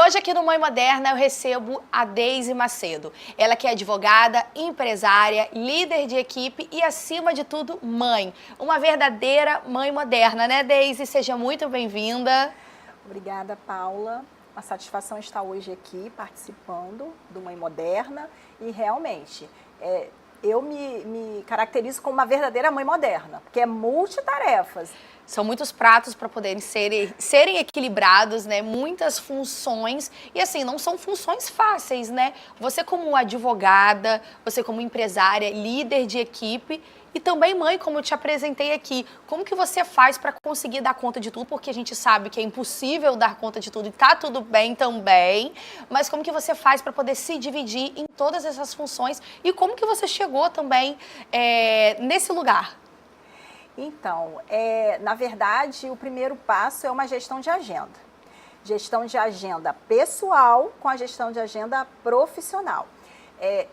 hoje aqui no Mãe Moderna eu recebo a Deise Macedo. Ela que é advogada, empresária, líder de equipe e, acima de tudo, mãe. Uma verdadeira mãe moderna, né, Deise? Seja muito bem-vinda. Obrigada, Paula. Uma satisfação estar hoje aqui participando do Mãe Moderna e realmente eu me caracterizo como uma verdadeira mãe moderna, porque é multitarefas. São muitos pratos para poderem serem equilibrados, né? Muitas funções. E assim, não são funções fáceis, né? Você como advogada, você como empresária, líder de equipe e também mãe, como eu te apresentei aqui. Como que você faz para conseguir dar conta de tudo? Porque a gente sabe que é impossível dar conta de tudo e tá tudo bem também. Mas como que você faz para poder se dividir em todas essas funções? E como que você chegou também nesse lugar? Então, na verdade, o primeiro passo é uma gestão de agenda. Gestão de agenda pessoal com a gestão de agenda profissional.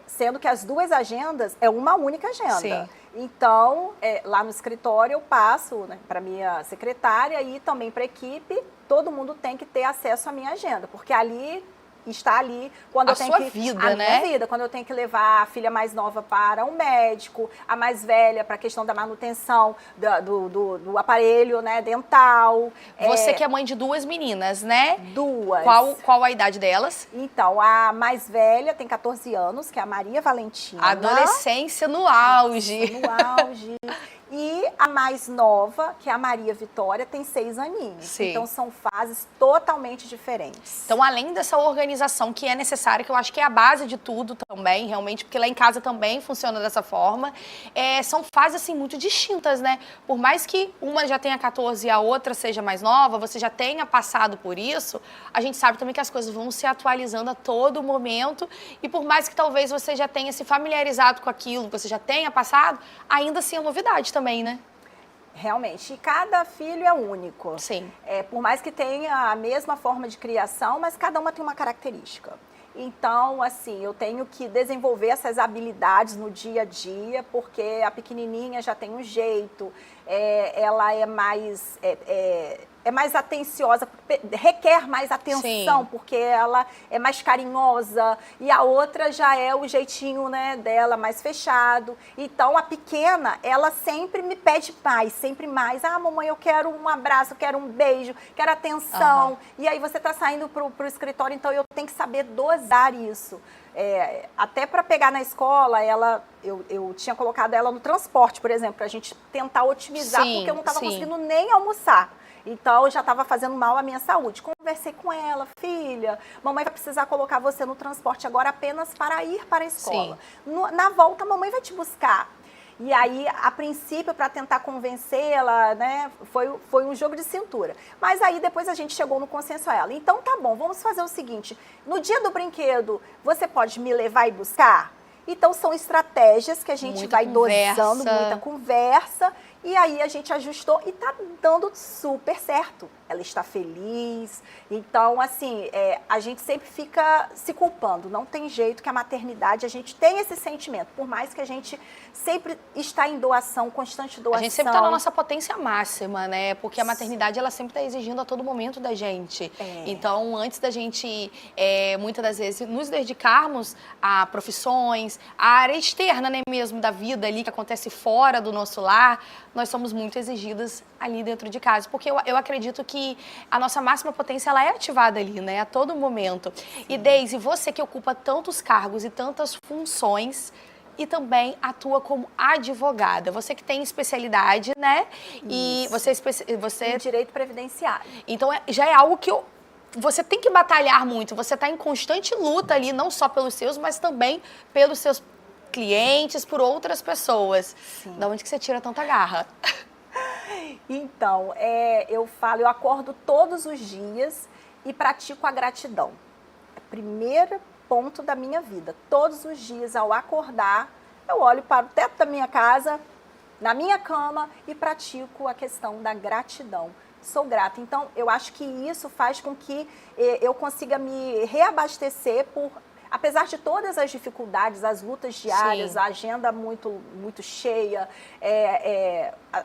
Sendo que as duas agendas é uma única agenda. Sim. Então, lá no escritório eu passo, né, para minha secretária e também para a equipe, todo mundo tem que ter acesso à minha agenda, porque ali está ali quando eu tenho minha vida, quando eu tenho que levar a filha mais nova para um médico, a mais velha para a questão da manutenção do aparelho, né, dental. Você que é mãe de duas meninas, né? Duas. Qual a idade delas? Então, a mais velha tem 14 anos, que é a Maria Valentina. Adolescência no auge. No auge. E a mais nova, que é a Maria Vitória, tem 6 aninhos. Sim. Então, são fases totalmente diferentes. Então, além dessa organização que é necessária, que eu acho que é a base de tudo também, realmente, porque lá em casa também funciona dessa forma, são fases, assim, muito distintas, né? Por mais que uma já tenha 14 e a outra seja mais nova, você já tenha passado por isso, a gente sabe também que as coisas vão se atualizando a todo momento e por mais que talvez você já tenha se familiarizado com aquilo, que você já tenha passado, ainda assim é novidade também. Né? Realmente, e cada filho é único. Sim. Por mais que tenha a mesma forma de criação, mas cada uma tem uma característica. Então, assim, eu tenho que desenvolver essas habilidades no dia a dia, porque a pequenininha já tem um jeito, ela é mais atenciosa, requer mais atenção. Sim. Porque ela é mais carinhosa e a outra já é o jeitinho, né, dela mais fechado. Então, a pequena, ela sempre me pede mais, sempre mais. Ah, mamãe, eu quero um abraço, eu quero um beijo, quero atenção. Uhum. E aí você está saindo pro escritório, então eu tenho que saber dosar isso. Até para pegar na escola, eu tinha colocado ela no transporte, por exemplo, para a gente tentar otimizar, sim, porque eu não estava conseguindo nem almoçar. Então, eu já estava fazendo mal à minha saúde. Conversei com ela, filha, mamãe vai precisar colocar você no transporte agora apenas para ir para a escola. Na volta, a mamãe vai te buscar. E aí, a princípio, para tentar convencê-la, né, foi um jogo de cintura. Mas aí, depois a gente chegou no consenso a ela. Então, tá bom, vamos fazer o seguinte. No dia do brinquedo, você pode me levar e buscar? Então, são estratégias que a gente vai dosando, muita conversa. E aí a gente ajustou e tá dando super certo. Ela está feliz. Então, assim, a gente sempre fica se culpando. Não tem jeito que a maternidade, a gente tem esse sentimento. Por mais que a gente sempre está em doação, constante doação. A gente sempre está na nossa potência máxima, né? Porque a maternidade, ela sempre está exigindo a todo momento da gente. Então, antes da gente, muitas das vezes, nos dedicarmos a profissões, a área externa, né, mesmo, da vida ali, que acontece fora do nosso lar, nós somos muito exigidas ali dentro de casa. Porque eu acredito que a nossa máxima potência, ela é ativada ali, né? A todo momento. Sim. E Deise, você que ocupa tantos cargos e tantas funções e também atua como advogada. Você que tem especialidade, né? Isso. E você em direito previdenciário. Então, já é algo que você tem que batalhar muito. Você está em constante luta ali, não só pelos seus, mas também pelos seus clientes, por outras pessoas. Sim. Da onde que você tira tanta garra? Então, eu acordo todos os dias e pratico a gratidão. É o primeiro ponto da minha vida. Todos os dias, ao acordar, eu olho para o teto da minha casa, na minha cama e pratico a questão da gratidão. Sou grata. Então, eu acho que isso faz com que eu consiga me reabastecer apesar de todas as dificuldades, as lutas diárias, sim, a agenda muito cheia,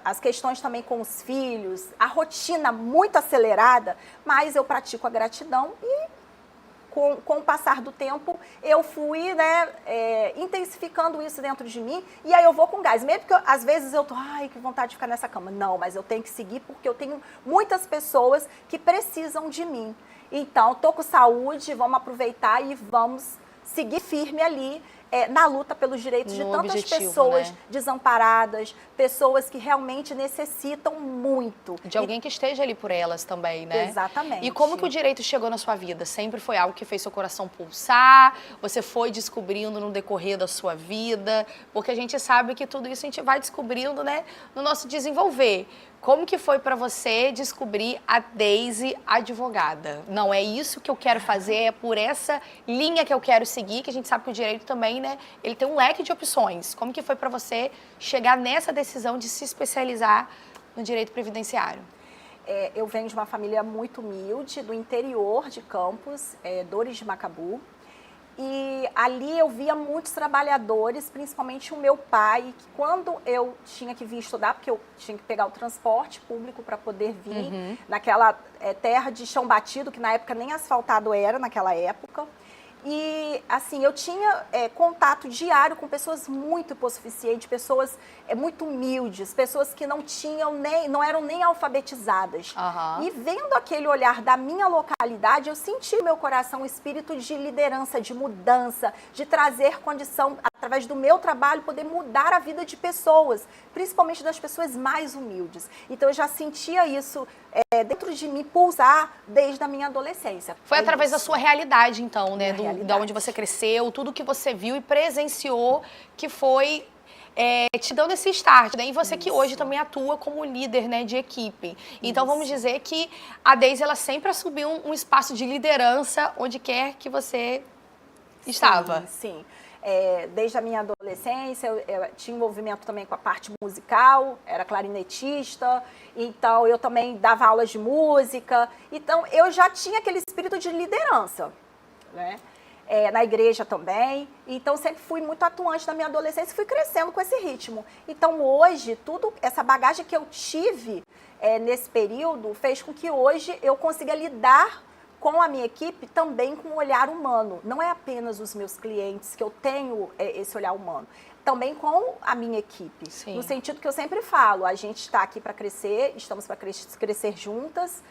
as questões também com os filhos, a rotina muito acelerada, mas eu pratico a gratidão e com o passar do tempo, eu fui, né, intensificando isso dentro de mim, e aí eu vou com gás. Mesmo que às vezes eu tô, ai, que vontade de ficar nessa cama. Não, mas eu tenho que seguir porque eu tenho muitas pessoas que precisam de mim. Então, tô com saúde, vamos aproveitar e vamos seguir firme ali, na luta pelos direitos de tantas pessoas, né, desamparadas, pessoas que realmente necessitam muito. De alguém que esteja ali por elas também, né? Exatamente. E como que o direito chegou na sua vida? Sempre foi algo que fez seu coração pulsar? Você foi descobrindo no decorrer da sua vida? Porque a gente sabe que tudo isso a gente vai descobrindo, né, no nosso desenvolver. Como que foi para você descobrir a Deise advogada? Não, é isso que eu quero fazer, é por essa linha que eu quero seguir, que a gente sabe que o direito também, né, ele tem um leque de opções. Como que foi para você chegar nessa decisão de se especializar no direito previdenciário? Eu venho de uma família muito humilde, do interior de Campos, Dores de Macabu. E ali eu via muitos trabalhadores, principalmente o meu pai, que quando eu tinha que vir estudar, porque eu tinha que pegar o transporte público para poder vir, naquela terra de chão batido, que na época nem asfaltado era naquela época. E, assim, eu tinha contato diário com pessoas muito hipossuficientes, pessoas muito humildes, pessoas que não eram nem alfabetizadas. E vendo aquele olhar da minha localidade, eu senti no meu coração um espírito de liderança, de mudança, de trazer condição, através do meu trabalho, poder mudar a vida de pessoas, principalmente das pessoas mais humildes. Então, eu já sentia isso dentro de mim pulsar desde a minha adolescência. Foi através da sua realidade, então, né? Da onde você cresceu, tudo que você viu e presenciou, que foi te dando esse start, né? E você que hoje também atua como líder, né, de equipe. Então, vamos dizer que a Deise, ela sempre assumiu um espaço de liderança onde quer que você estava. Sim. Desde a minha adolescência, eu tinha envolvimento também com a parte musical, era clarinetista, então eu também dava aulas de música, então eu já tinha aquele espírito de liderança, né? Na igreja também, então sempre fui muito atuante na minha adolescência e fui crescendo com esse ritmo. Então hoje, essa bagagem que eu tive nesse período fez com que hoje eu consiga lidar com a minha equipe também com um olhar humano. Não é apenas os meus clientes que eu tenho esse olhar humano, também com a minha equipe. Sim. No sentido que eu sempre falo, a gente está aqui para crescer, estamos para crescer juntas.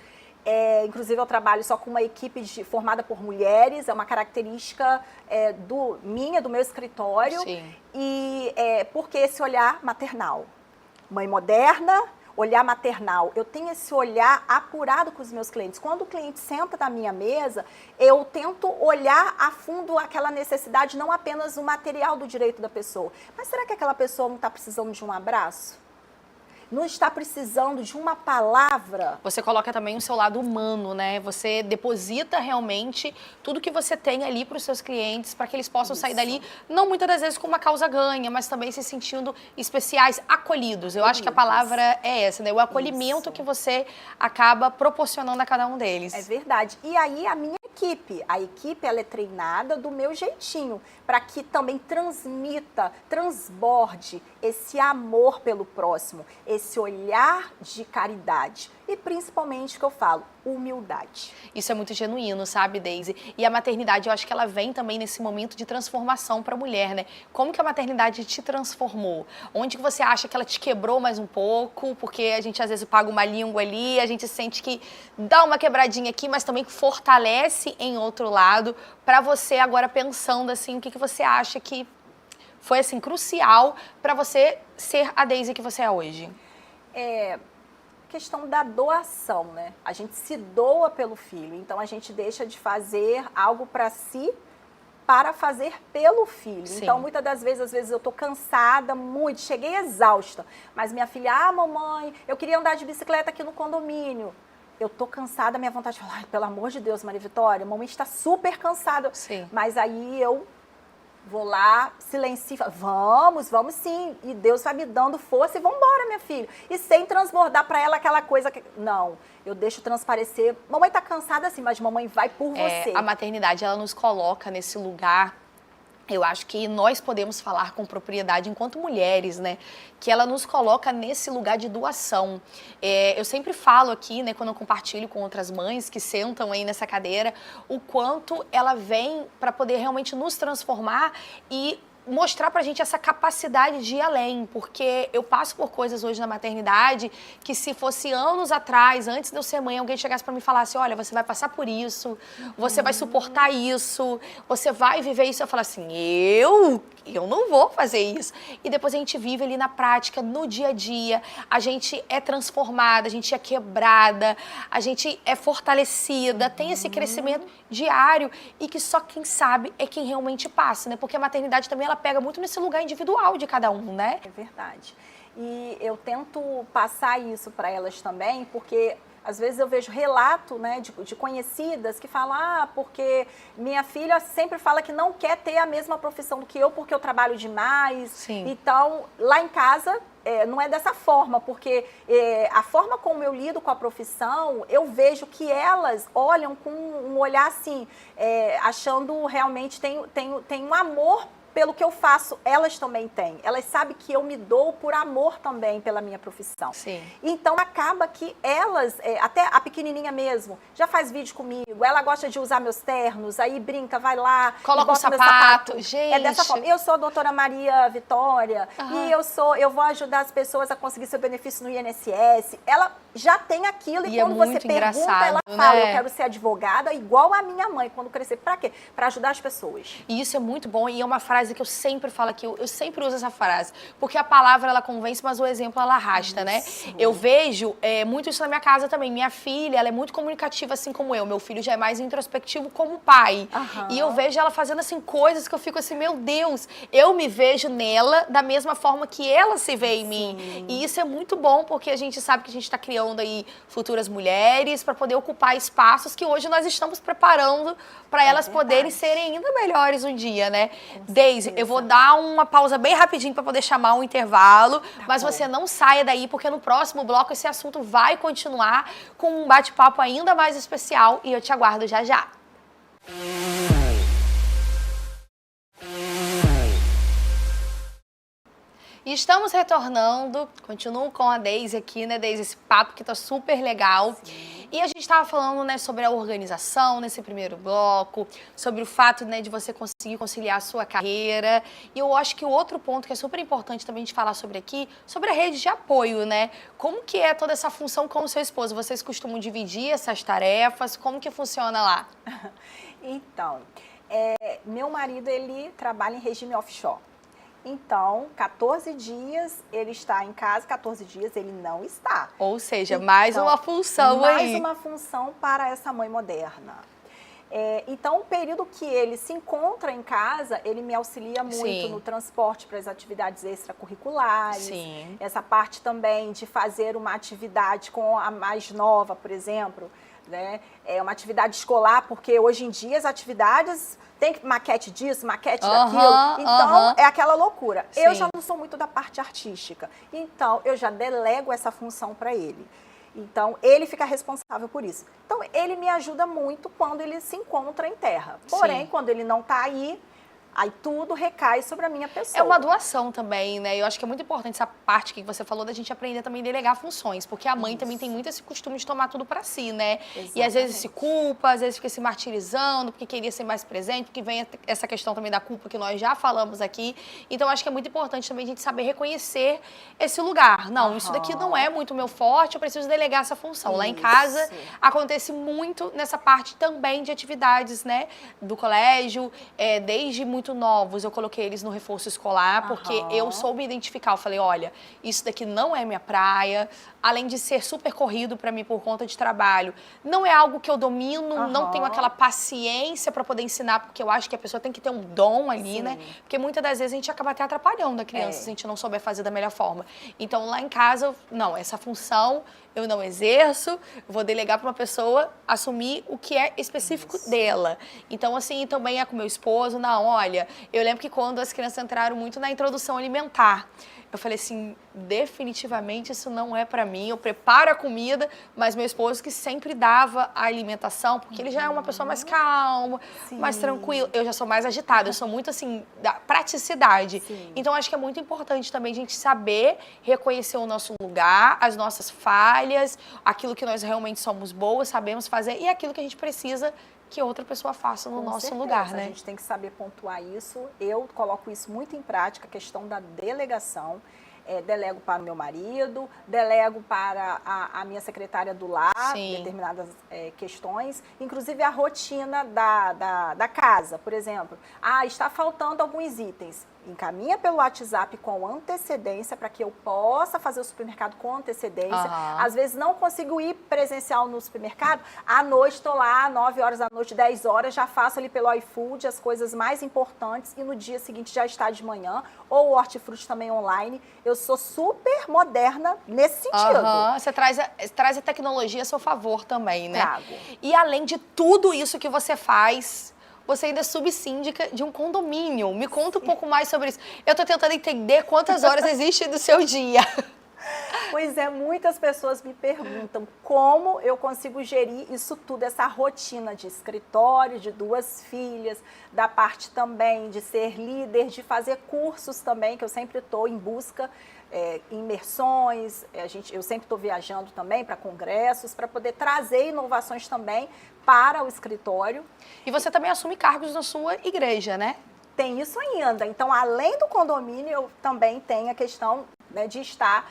Inclusive eu trabalho só com uma equipe formada por mulheres, é uma característica do meu escritório. Sim. E porque esse olhar maternal, mãe moderna, olhar maternal, eu tenho esse olhar apurado com os meus clientes. Quando o cliente senta na minha mesa, eu tento olhar a fundo aquela necessidade, não apenas o material do direito da pessoa. Mas será que aquela pessoa não está precisando de um abraço? Não está precisando de uma palavra? Você coloca também o seu lado humano, né? Você deposita realmente tudo que você tem ali para os seus clientes, para que eles possam sair dali, não muitas das vezes com uma causa ganha, mas também se sentindo especiais, acolhidos. Eu acho que a palavra é essa, né? O acolhimento que você acaba proporcionando a cada um deles. É verdade. E aí a equipe ela é treinada do meu jeitinho, para que também transborde esse amor pelo próximo, esse olhar de caridade e principalmente o que eu falo, humildade. Isso é muito genuíno, sabe, Deise? E a maternidade, eu acho que ela vem também nesse momento de transformação para a mulher, né? Como que a maternidade te transformou? Onde que você acha que ela te quebrou mais um pouco? Porque a gente às vezes paga uma língua ali, a gente sente que dá uma quebradinha aqui, mas também fortalece em outro lado. Para você agora pensando assim, o que você acha que foi assim crucial para você ser a Deise que você é hoje? Questão da doação, né? A gente se doa pelo filho, então a gente deixa de fazer algo para si para fazer pelo filho. Sim. Então, muitas das vezes, às vezes eu tô cansada, muito, cheguei exausta, mas minha filha, mamãe, eu queria andar de bicicleta aqui no condomínio. Eu tô cansada, minha vontade de falar, pelo amor de Deus, Maria Vitória, mamãe está super cansada. Sim. Mas aí eu vou lá, silencio, vamos sim. E Deus vai me dando força e vamos embora, minha filha. E sem transbordar para ela aquela coisa que... Não, eu deixo transparecer. Mamãe tá cansada assim, mas mamãe vai por você. A maternidade, ela nos coloca nesse lugar eu acho que nós podemos falar com propriedade enquanto mulheres, né? Que ela nos coloca nesse lugar de doação. Eu sempre falo aqui, né, quando eu compartilho com outras mães que sentam aí nessa cadeira, o quanto ela vem para poder realmente nos transformar e mostrar pra gente essa capacidade de ir além, porque eu passo por coisas hoje na maternidade que se fosse anos atrás, antes de eu ser mãe, alguém chegasse pra mim e falasse, olha, você vai passar por isso, você vai suportar isso, você vai viver isso. Eu falo assim, eu não vou fazer isso. E depois a gente vive ali na prática, no dia a dia, a gente é transformada, a gente é quebrada, a gente é fortalecida, tem esse crescimento diário e que só quem sabe é quem realmente passa, né? Porque a maternidade também, ela pega muito nesse lugar individual de cada um, né? É verdade. E eu tento passar isso para elas também, porque às vezes eu vejo relato, né, de conhecidas que falam, porque minha filha sempre fala que não quer ter a mesma profissão do que eu porque eu trabalho demais. Sim. Então, lá em casa, não é dessa forma, porque a forma como eu lido com a profissão, eu vejo que elas olham com um olhar assim, achando realmente, tem um amor pelo que eu faço, elas também têm. Elas sabem que eu me dou por amor também pela minha profissão. Sim. Então, acaba que elas, até a pequenininha mesmo, já faz vídeo comigo, ela gosta de usar meus ternos, aí brinca, vai lá, coloca o sapato. Gente. É dessa forma. Eu sou a doutora Maria Vitória, e eu vou ajudar as pessoas a conseguir seu benefício no INSS. Ela já tem aquilo, e quando você pergunta, ela fala, né? Eu quero ser advogada igual a minha mãe, quando crescer. Pra quê? Pra ajudar as pessoas. E isso é muito bom, e é uma frase que eu sempre falo aqui, eu sempre uso essa frase, porque a palavra, ela convence, mas o exemplo, ela arrasta, né? Eu vejo muito isso na minha casa também. Minha filha, ela é muito comunicativa, assim como eu. Meu filho já é mais introspectivo como pai. E eu vejo ela fazendo, assim, coisas que eu fico assim, meu Deus, eu me vejo nela da mesma forma que ela se vê em mim. E isso é muito bom, porque a gente sabe que a gente está criando aí futuras mulheres para poder ocupar espaços que hoje nós estamos preparando para elas poderem serem ainda melhores um dia, né? Deise, eu vou dar uma pausa bem rapidinho para poder chamar um intervalo, mas você não saia daí, porque no próximo bloco esse assunto vai continuar com um bate-papo ainda mais especial e eu te aguardo já já. E estamos retornando, continuo com a Deise aqui, né, Deise? Esse papo que tá super legal. Sim. E a gente estava falando, né, sobre a organização nesse primeiro bloco, sobre o fato, né, de você conseguir conciliar a sua carreira. E eu acho que o outro ponto que é super importante também de falar sobre aqui, sobre a rede de apoio, né? Como que é toda essa função com o seu esposo? Vocês costumam dividir essas tarefas? Como que funciona lá? Então, meu marido, ele trabalha em regime offshore. Então, 14 dias ele está em casa, 14 dias ele não está. Ou seja, então, mais uma função aí. Mais uma função para essa mãe moderna. Então, o período que ele se encontra em casa, ele me auxilia muito no transporte para as atividades extracurriculares. Sim. Essa parte também de fazer uma atividade com a mais nova, por exemplo, né? É uma atividade escolar, porque hoje em dia as atividades tem maquete disso, maquete daquilo, então é aquela loucura. Sim. Eu já não sou muito da parte artística, então eu já delego essa função para ele. Então, ele fica responsável por isso. Então, ele me ajuda muito quando ele se encontra em terra. Porém, quando ele não está aí tudo recai sobre a minha pessoa. É uma doação também, né? Eu acho que é muito importante essa parte que você falou da gente aprender também a delegar funções, porque a mãe também tem muito esse costume de tomar tudo pra si, né? Exatamente. E às vezes se culpa, às vezes fica se martirizando, porque queria ser mais presente, porque vem essa questão também da culpa que nós já falamos aqui. Então, acho que é muito importante também a gente saber reconhecer esse lugar. Não, isso daqui não é muito meu forte, eu preciso delegar essa função. Lá em casa, acontece muito nessa parte também de atividades, né? Do colégio, desde muito novos, eu coloquei eles no reforço escolar, porque eu soube identificar, eu falei, olha, isso daqui não é minha praia, além de ser super corrido para mim por conta de trabalho, não é algo que eu domino, não tenho aquela paciência para poder ensinar, porque eu acho que a pessoa tem que ter um dom ali, né? Porque muitas das vezes a gente acaba até atrapalhando a criança se a gente não souber fazer da melhor forma. Então, lá em casa, não, essa função eu não exerço, vou delegar para uma pessoa assumir o que é específico dela. Então, assim, também é com meu esposo, não, olha, Olha, eu lembro que quando as crianças entraram muito na introdução alimentar, eu falei assim, definitivamente isso não é para mim. Eu preparo a comida, mas meu esposo que sempre dava a alimentação, porque ele já é uma pessoa mais calma, mais tranquila. Eu já sou mais agitada, eu sou muito assim, da praticidade. Sim. Então acho que é muito importante também a gente saber reconhecer o nosso lugar, as nossas falhas, aquilo que nós realmente somos boas, sabemos fazer e aquilo que a gente precisa que outra pessoa faça no nosso lugar, né? A gente tem que saber pontuar isso. Eu coloco isso muito em prática, a questão da delegação. Delego para o meu marido, delego para a minha secretária do lar, determinadas questões, inclusive a rotina da casa, por exemplo. Está faltando alguns itens. Encaminha pelo WhatsApp com antecedência para que eu possa fazer o supermercado com antecedência. Às vezes não consigo ir presencial no supermercado, à noite estou lá, 9 horas da noite, 10 horas, já faço ali pelo iFood as coisas mais importantes e no dia seguinte já está de manhã, ou o hortifruti também online. Eu sou super moderna nesse sentido. Você traz a tecnologia a seu favor também, né? Trago. E além de tudo isso que você faz, você ainda é subsíndica de um condomínio. Me conta um pouco mais sobre isso. Eu tô tentando entender quantas horas existe do seu dia. Pois é, muitas pessoas me perguntam como eu consigo gerir isso tudo, essa rotina de escritório, de 2 filhas, da parte também de ser líder, de fazer cursos também, que eu sempre estou em busca, imersões, eu sempre estou viajando também para congressos, para poder trazer inovações também para o escritório. E você também assume cargos na sua igreja, né? Tem isso ainda. Então, além do condomínio, eu também tenho a questão, né, de estar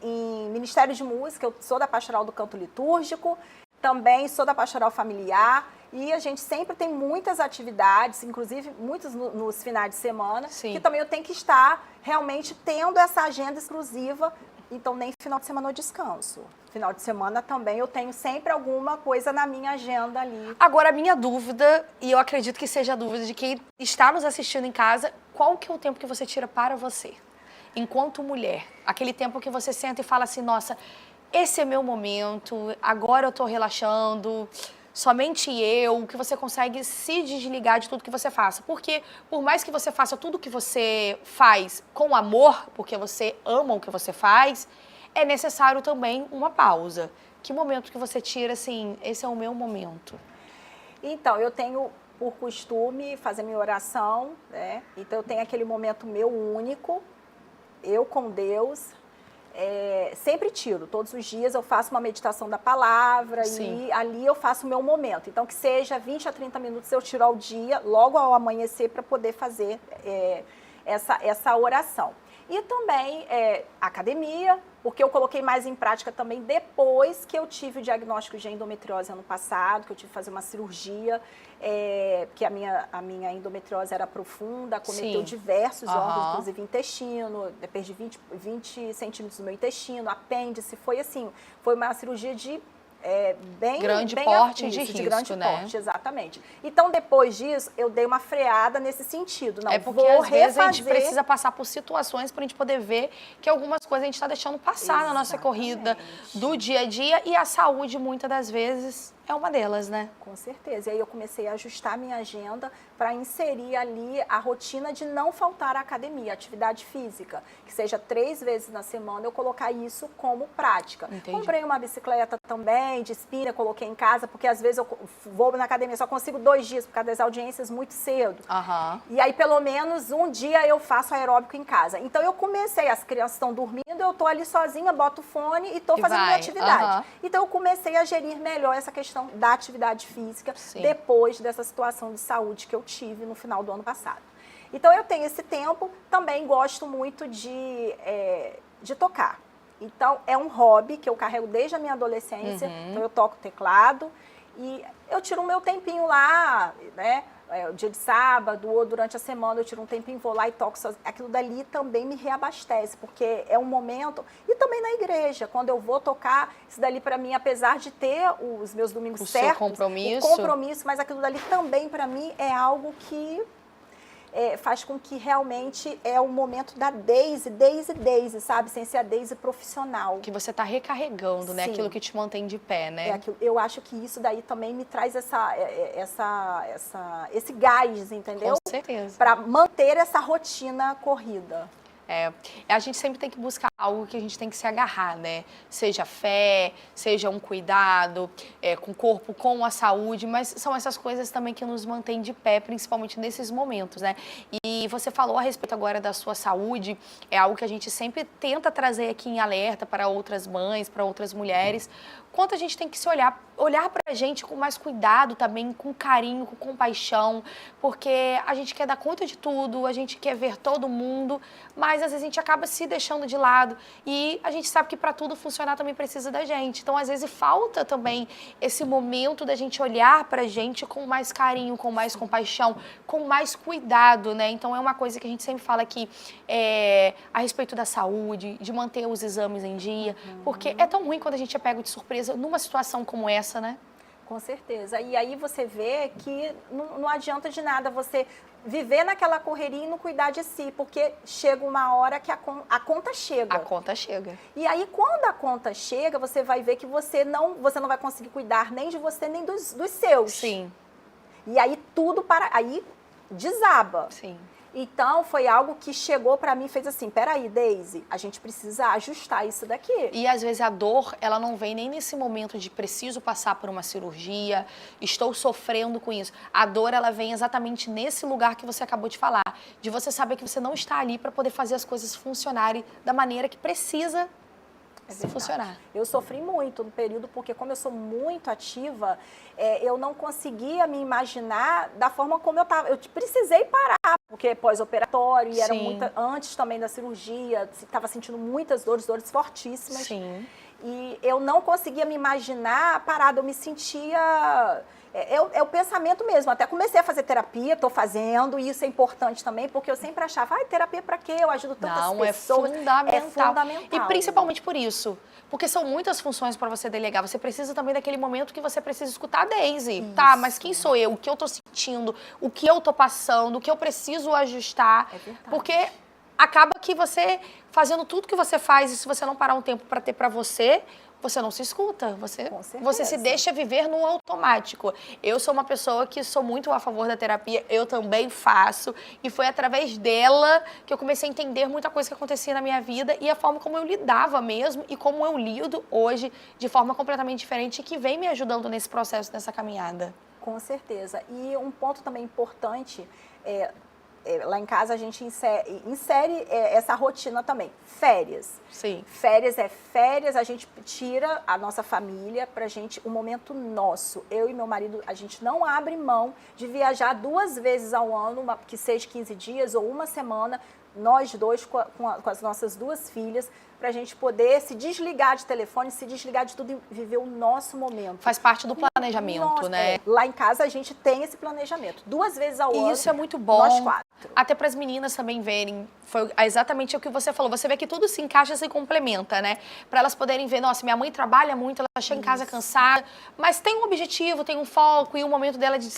em Ministério de Música. Eu sou da Pastoral do Canto Litúrgico, também sou da Pastoral Familiar. E a gente sempre tem muitas atividades, inclusive muitos nos finais de semana, que também eu tenho que estar realmente tendo essa agenda exclusiva. Então, nem final de semana eu descanso. Final de semana também eu tenho sempre alguma coisa na minha agenda ali. Agora, a minha dúvida, e eu acredito que seja a dúvida de quem está nos assistindo em casa, qual que é o tempo que você tira para você? Enquanto mulher, aquele tempo que você senta e fala assim, nossa, esse é meu momento, agora eu estou relaxando, somente eu, que você consegue se desligar de tudo que você faça. Porque por mais que você faça tudo que você faz com amor, porque você ama o que você faz, é necessário também uma pausa. Que momento que você tira assim, esse é o meu momento? Então, eu tenho por costume fazer minha oração, né? Então eu tenho aquele momento meu único, eu com Deus. Sempre tiro, todos os dias eu faço uma meditação da palavra e ali eu faço o meu momento. Então, que seja 20 a 30 minutos eu tiro ao dia, logo ao amanhecer, para poder fazer essa oração. E também academia, porque eu coloquei mais em prática também depois que eu tive o diagnóstico de endometriose ano passado, que eu tive que fazer uma cirurgia, porque a minha endometriose era profunda, cometeu diversos órgãos, inclusive intestino, perdi 20 centímetros do meu intestino, apêndice, foi assim, foi uma cirurgia de grande porte de risco, de grande né? porte, exatamente. Então, depois disso, eu dei uma freada nesse sentido. Não, porque às vezes a gente precisa passar por situações para a gente poder ver que algumas coisas a gente está deixando passar na nossa corrida do dia a dia e a saúde, muitas das vezes, é uma delas, né? Com certeza. E aí eu comecei a ajustar a minha agenda para inserir ali a rotina de não faltar à academia, atividade física, que seja 3 vezes na semana, eu colocar isso como prática. Entendi. Comprei uma bicicleta também, de spinner, coloquei em casa, porque às vezes eu vou na academia, só consigo 2 dias por causa das audiências muito cedo. E aí pelo menos um dia eu faço aeróbico em casa. Então eu comecei, as crianças estão dormindo, eu tô ali sozinha, boto o fone e tô fazendo minha atividade. Então eu comecei a gerir melhor essa questão da atividade física depois dessa situação de saúde que eu tive no final do ano passado. Então eu tenho esse tempo, também gosto muito de tocar. Então é um hobby que eu carrego desde a minha adolescência, então eu toco teclado e eu tiro o meu tempinho lá, né? O dia de sábado ou durante a semana eu tiro um tempinho, vou lá e toco sozinho. Aquilo dali também me reabastece, porque é um momento... E também na igreja, quando eu vou tocar, isso dali para mim, apesar de ter os meus domingos certos, seu compromisso. o compromisso, mas aquilo dali também para mim é algo que faz com que realmente é o momento da Deise, sabe? Sem ser a Deise profissional. Que você está recarregando, né? Sim. Aquilo que te mantém de pé, né? Eu acho que isso daí também me traz esse gás, entendeu? Com certeza. Para manter essa rotina corrida. A gente sempre tem que buscar algo que a gente tem que se agarrar, né? Seja fé, seja um cuidado com o corpo, com a saúde, mas são essas coisas também que nos mantêm de pé, principalmente nesses momentos, né? E você falou a respeito agora da sua saúde, é algo que a gente sempre tenta trazer aqui em alerta para outras mães, para outras mulheres. Quanto a gente tem que se olhar para a gente com mais cuidado também, com carinho, com compaixão, porque a gente quer dar conta de tudo, a gente quer ver todo mundo, mas às vezes a gente acaba se deixando de lado e a gente sabe que para tudo funcionar também precisa da gente. Então, às vezes, falta também esse momento da gente olhar para a gente com mais carinho, com mais compaixão, com mais cuidado, né? Então, é uma coisa que a gente sempre fala aqui a respeito da saúde, de manter os exames em dia, porque é tão ruim quando a gente é pego de surpresa numa situação como essa, né? Com certeza. E aí você vê que não adianta de nada você viver naquela correria e não cuidar de si, porque chega uma hora que a conta chega. A conta chega. E aí, quando a conta chega, você vai ver que você não vai conseguir cuidar nem de você, nem dos seus. Sim. E aí aí desaba. Sim. Então, foi algo que chegou para mim e fez assim, peraí, Deise, a gente precisa ajustar isso daqui. E às vezes a dor, ela não vem nem nesse momento de preciso passar por uma cirurgia, estou sofrendo com isso. A dor, ela vem exatamente nesse lugar que você acabou de falar, de você saber que você não está ali para poder fazer as coisas funcionarem da maneira que precisa funcionar. Eu sofri muito no período, porque como eu sou muito ativa, eu não conseguia me imaginar da forma como eu estava. Eu precisei parar, porque pós-operatório, e era antes também da cirurgia, estava sentindo muitas dores fortíssimas. Sim. E eu não conseguia me imaginar parada, eu me sentia... É o pensamento mesmo. Até comecei a fazer terapia, estou fazendo, e isso é importante também, porque eu sempre achava, terapia para quê? Eu ajudo tantas pessoas. É fundamental. É fundamental. E principalmente por isso, porque são muitas funções para você delegar. Você precisa também daquele momento que você precisa escutar a Deise. Isso. Tá, mas quem sou eu? O que eu estou sentindo? O que eu estou passando? O que eu preciso ajustar? É verdade. Porque acaba que você, fazendo tudo que você faz, e se você não parar um tempo para ter para você não se escuta, você se deixa viver no automático. Eu sou uma pessoa que sou muito a favor da terapia, eu também faço, e foi através dela que eu comecei a entender muita coisa que acontecia na minha vida e a forma como eu lidava mesmo e como eu lido hoje de forma completamente diferente e que vem me ajudando nesse processo, nessa caminhada. Com certeza. E um ponto também importante lá em casa a gente insere essa rotina também. Férias. Sim. Férias, a gente tira a nossa família pra gente, um momento nosso. Eu e meu marido, a gente não abre mão de viajar 2 vezes ao ano, que seja 15 dias ou uma semana, nós dois com as nossas 2 filhas, para a gente poder se desligar de telefone, se desligar de tudo e viver o nosso momento. Faz parte do planejamento, né? Lá em casa a gente tem esse planejamento. 2 vezes ao ano. E isso é muito bom. Nós 4. Até para as meninas também verem. Foi exatamente o que você falou. Você vê que tudo se encaixa e se complementa, né? Para elas poderem ver, nossa, minha mãe trabalha muito, ela chega em casa cansada, mas tem um objetivo, tem um foco e o momento dela de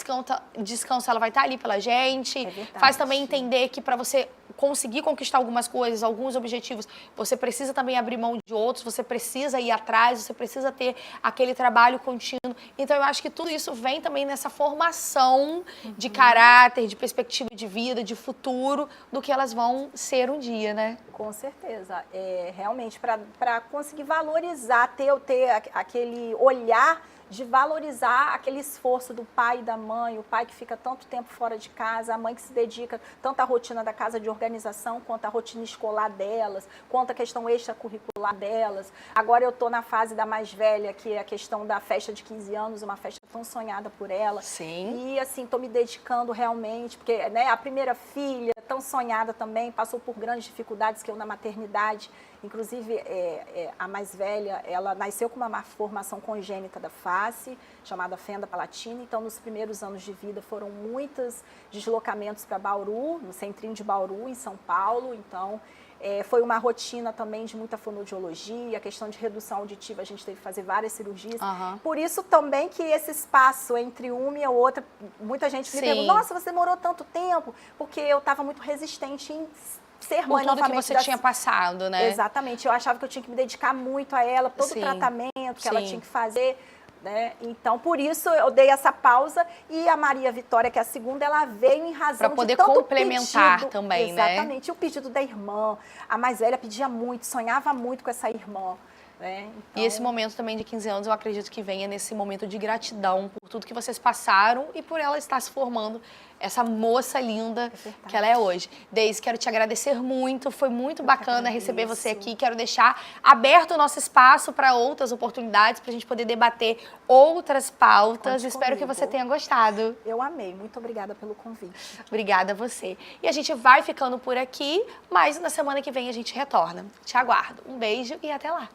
descanso ela vai estar ali pela gente. Faz também entender que para você conseguir conquistar algumas coisas, alguns objetivos, você precisa também abrir mão de outros, você precisa ir atrás, você precisa ter aquele trabalho contínuo. Então, eu acho que tudo isso vem também nessa formação de caráter, de perspectiva de vida, de futuro, do que elas vão ser um dia, né? Com certeza. Realmente, para conseguir valorizar, ter aquele olhar de valorizar aquele esforço do pai e da mãe, o pai que fica tanto tempo fora de casa, a mãe que se dedica tanto à rotina da casa de organização, quanto à rotina escolar delas, quanto à questão extracurricular delas. Agora eu estou na fase da mais velha, que é a questão da festa de 15 anos, uma festa tão sonhada por ela. Sim. E assim, estou me dedicando realmente, porque a primeira filha, tão sonhada também, passou por grandes dificuldades que eu na maternidade. Inclusive, a mais velha, ela nasceu com uma formação congênita da face, chamada fenda palatina. Então, nos primeiros anos de vida, foram muitos deslocamentos para Bauru, no centrinho de Bauru, em São Paulo. Então, foi uma rotina também de muita fonoaudiologia, a questão de redução auditiva, a gente teve que fazer várias cirurgias. Por isso também que esses espaço entre uma e a outra. Muita gente me pergunta, nossa, você demorou tanto tempo? Porque eu estava muito resistente em ser mãe tudo novamente. Que você tinha passado, né? Exatamente. Eu achava que eu tinha que me dedicar muito a ela, todo o tratamento que ela tinha que fazer. Né? Então, por isso, eu dei essa pausa e a Maria Vitória, que é a segunda, ela veio em razão de poder tanto complementar pedido, também, né? Exatamente. E o pedido da irmã. A mais velha pedia muito, sonhava muito com essa irmã. Né? Então... E esse momento também de 15 anos, eu acredito que venha nesse momento de gratidão por tudo que vocês passaram e por ela estar se formando essa moça linda que ela é hoje. Deise, quero te agradecer muito, foi muito bacana receber você aqui. Quero deixar aberto o nosso espaço para outras oportunidades, para a gente poder debater outras pautas. Espero que você tenha gostado. Eu amei, muito obrigada pelo convite. Obrigada a você. E a gente vai ficando por aqui, mas na semana que vem a gente retorna. Te aguardo. Um beijo e até lá.